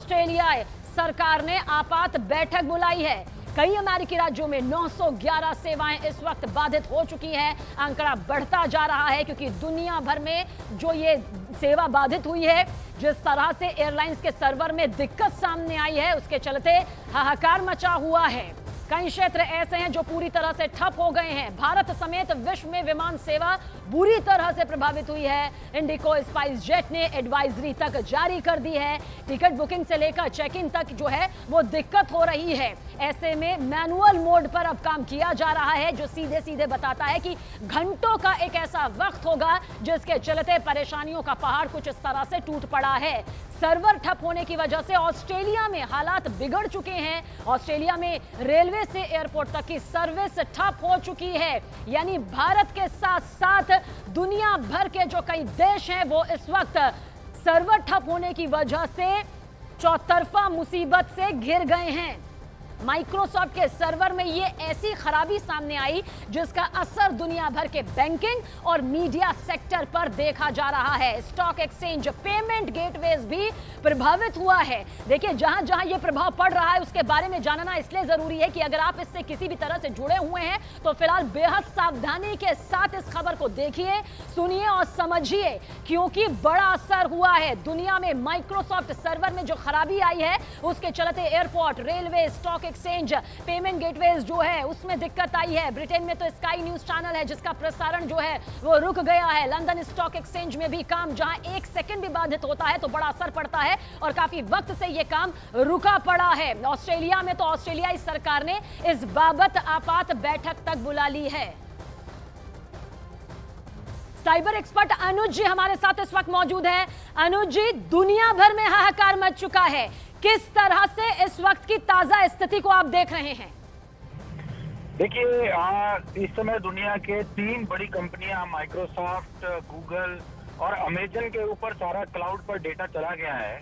Australia सरकार ने आपात बैठक बुलाई है। कई अमेरिकी राज्यों में 911 सेवाएं इस वक्त बाधित हो चुकी हैं। आंकड़ा बढ़ता जा रहा है क्योंकि दुनिया भर में जो ये सेवा बाधित हुई है, जिस तरह से एयरलाइंस के सर्वर में दिक्कत सामने आई है, उसके चलते हाहाकार मचा हुआ है। कई क्षेत्र ऐसे हैं जो पूरी तरह से ठप हो गए हैं। भारत समेत विश्व में विमान सेवा बुरी तरह से प्रभावित हुई है। इंडिगो, स्पाइस जेट ने एडवाइजरी तक जारी कर दी है। टिकट बुकिंग से लेकर चेक इन तक जो है वो दिक्कत हो रही है। ऐसे में मैनुअल मोड पर अब काम किया जा रहा है, जो सीधे सीधे बताता है कि घंटों का एक ऐसा वक्त होगा जिसके चलते परेशानियों का पहाड़ कुछ इस तरह से टूट पड़ा है। सर्वर ठप होने की वजह से ऑस्ट्रेलिया में हालात बिगड़ चुके हैं। ऑस्ट्रेलिया में रेलवे से एयरपोर्ट तक की सर्विस ठप हो चुकी है। यानी भारत के साथ साथ दुनिया भर के जो कई देश हैं वो इस वक्त सर्वर ठप होने की वजह से चौतरफा मुसीबत से घिर गए हैं। माइक्रोसॉफ्ट के सर्वर में ये ऐसी खराबी सामने आई जिसका असर दुनिया भर के बैंकिंग और मीडिया सेक्टर पर देखा जा रहा है। स्टॉक एक्सचेंज, पेमेंट गेटवेज भी प्रभावित हुआ है। देखिए, जहां जहां ये प्रभाव पड़ रहा है उसके बारे में जानना इसलिए जरूरी है कि अगर आप इससे किसी भी तरह से जुड़े हुए हैं तो फिलहाल बेहद सावधानी के साथ इस खबर को देखिए, सुनिए और समझिए, क्योंकि बड़ा असर हुआ है। दुनिया में माइक्रोसॉफ्ट सर्वर में जो खराबी आई है उसके चलते airport, railway, stock exchange, payment gateways जो है उसमें दिक्कत आई है। ब्रिटेन में तो स्काई न्यूज चैनल है जिसका प्रसारण जो है वो रुक गया है। लंदन स्टॉक एक्सचेंज में भी काम, जहां एक सेकंड भी बाधित होता है तो बड़ा असर पड़ता है और काफी वक्त से ये काम रुका पड़ा है। ऑस्ट्रेलिया में तो ऑस्ट्रेलियाई सरकार ने इस बाबत आपात बैठक तक बुला ली है। साइबर एक्सपर्ट अनुज जी हमारे साथ इस वक्त मौजूद है। अनुज जी, दुनिया भर में हाहाकार मच चुका है, किस तरह से इस वक्त की ताजा स्थिति को आप देख रहे हैं? देखिए, इस समय दुनिया के 3 बड़ी कंपनियां माइक्रोसॉफ्ट, गूगल और अमेजन के ऊपर सारा क्लाउड पर डेटा चला गया है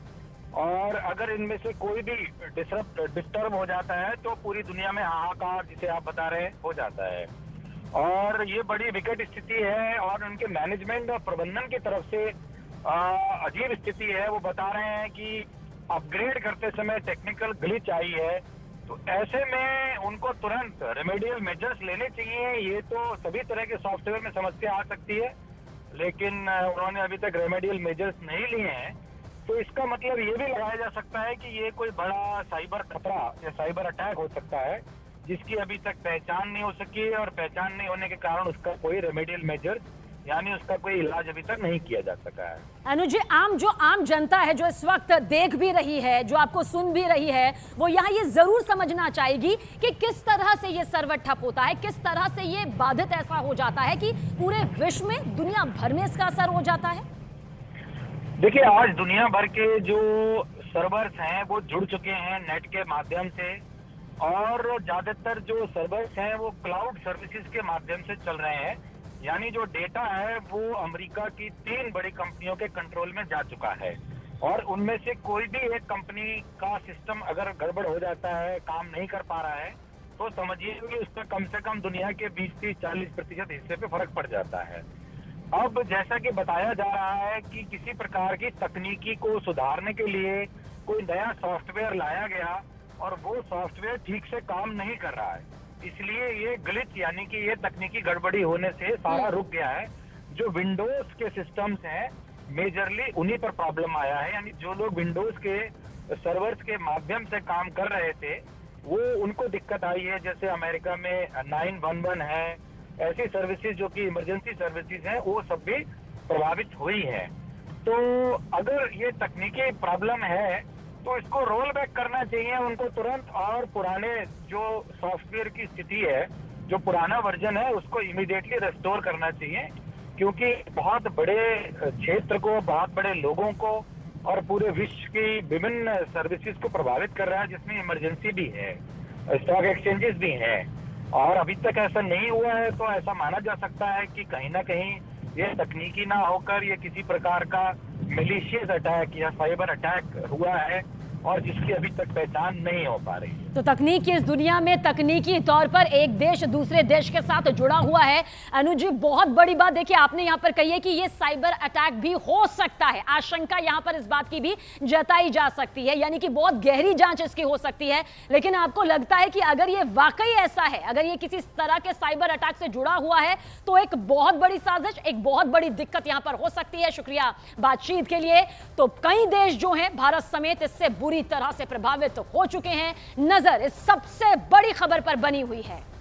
और अगर इनमें से कोई भी डिस्टर्ब हो जाता है तो पूरी दुनिया में हाहाकार, जिसे आप बता रहे हैं, हो जाता है। और ये बड़ी विकट स्थिति है और उनके मैनेजमेंट और प्रबंधन की तरफ से अजीब स्थिति है। वो बता रहे हैं कि अपग्रेड करते समय टेक्निकल ग्लिच आई है, तो ऐसे में उनको तुरंत रेमेडियल मेजर्स लेने चाहिए। ये तो सभी तरह के सॉफ्टवेयर में समस्या आ सकती है, लेकिन उन्होंने अभी तक रेमेडियल मेजर्स नहीं लिए हैं। तो इसका मतलब ये भी लगाया जा सकता है कि ये कोई बड़ा साइबर खतरा या साइबर अटैक हो सकता है जिसकी अभी तक पहचान नहीं हो सकी और पहचान नहीं होने के कारण उसका कोई रेमेडियल मेजर यानी उसका कोई इलाज अभी तक नहीं किया जा सका है। अनुज, आम जनता है जो इस वक्त देख भी रही है, जो आपको सुन भी रही है, वो यहाँ ये जरूर समझना चाहेगी कि किस तरह से ये सर्वर ठप होता है, किस तरह से ये बाधित ऐसा हो जाता है कि पूरे विश्व में, दुनिया भर में इसका असर हो जाता है। देखिए, आज दुनिया भर के जो सर्वर्स हैं वो जुड़ चुके हैं नेट के माध्यम से और ज्यादातर जो सर्वर्स हैं वो क्लाउड सर्विसेज के माध्यम से चल रहे हैं। यानी जो डेटा है वो अमेरिका की 3 बड़ी कंपनियों के कंट्रोल में जा चुका है और उनमें से कोई भी एक कंपनी का सिस्टम अगर गड़बड़ हो जाता है, काम नहीं कर पा रहा है, तो समझिए कि उसका कम से कम दुनिया के 20-30-40% हिस्से पे फर्क पड़ जाता है। अब जैसा कि बताया जा रहा है कि किसी प्रकार की तकनीकी को सुधारने के लिए कोई नया सॉफ्टवेयर लाया गया और वो सॉफ्टवेयर ठीक से काम नहीं कर रहा है, इसलिए ये ग्लिच यानी कि ये तकनीकी गड़बड़ी होने से सारा रुक गया है। जो विंडोज के सिस्टम्स हैं मेजरली उन्हीं पर प्रॉब्लम आया है। यानी जो लोग विंडोज के सर्वर्स के माध्यम से काम कर रहे थे वो उनको दिक्कत आई है। जैसे अमेरिका में 911 है, ऐसी सर्विसेज जो कि इमरजेंसी सर्विसेज हैं वो सब भी प्रभावित हुई है। तो अगर ये तकनीकी प्रॉब्लम है तो इसको रोल बैक करना चाहिए उनको तुरंत और पुराने जो सॉफ्टवेयर की स्थिति है, जो पुराना वर्जन है, उसको इमीडिएटली रेस्टोर करना चाहिए, क्योंकि बहुत बड़े क्षेत्र को, बहुत बड़े लोगों को और पूरे विश्व की विभिन्न सर्विसेज को प्रभावित कर रहा है, जिसमें इमरजेंसी भी है, स्टॉक एक्सचेंजेस भी हैं। और अभी तक ऐसा नहीं हुआ है तो ऐसा माना जा सकता है कि कहीं ना कहीं ये तकनीकी ना होकर ये किसी प्रकार का मिलिशियस अटैक या साइबर अटैक हुआ है और जिसकी अभी तक पहचान नहीं हो पा रही है। तो तकनीक की इस दुनिया में तकनीकी तौर पर एक देश दूसरे देश के साथ जुड़ा हुआ है। अनुज जी, बहुत बड़ी बात देखिए आपने यहां पर कही है कि ये साइबर अटैक भी हो सकता है। आशंका यहां पर इस बात की भी जताई जा सकती है, यानी कि बहुत गहरी जांच इसकी हो सकती है। लेकिन आपको लगता है कि अगर ये वाकई ऐसा है, अगर ये किसी तरह के साइबर अटैक से जुड़ा हुआ है, तो एक बहुत बड़ी साजिश, एक बहुत बड़ी दिक्कत यहां पर हो सकती है। शुक्रिया बातचीत के लिए। तो कई देश जो हैं भारत समेत इससे बुरी तरह से प्रभावित हो चुके हैं। नजर इस सबसे बड़ी खबर पर बनी हुई है।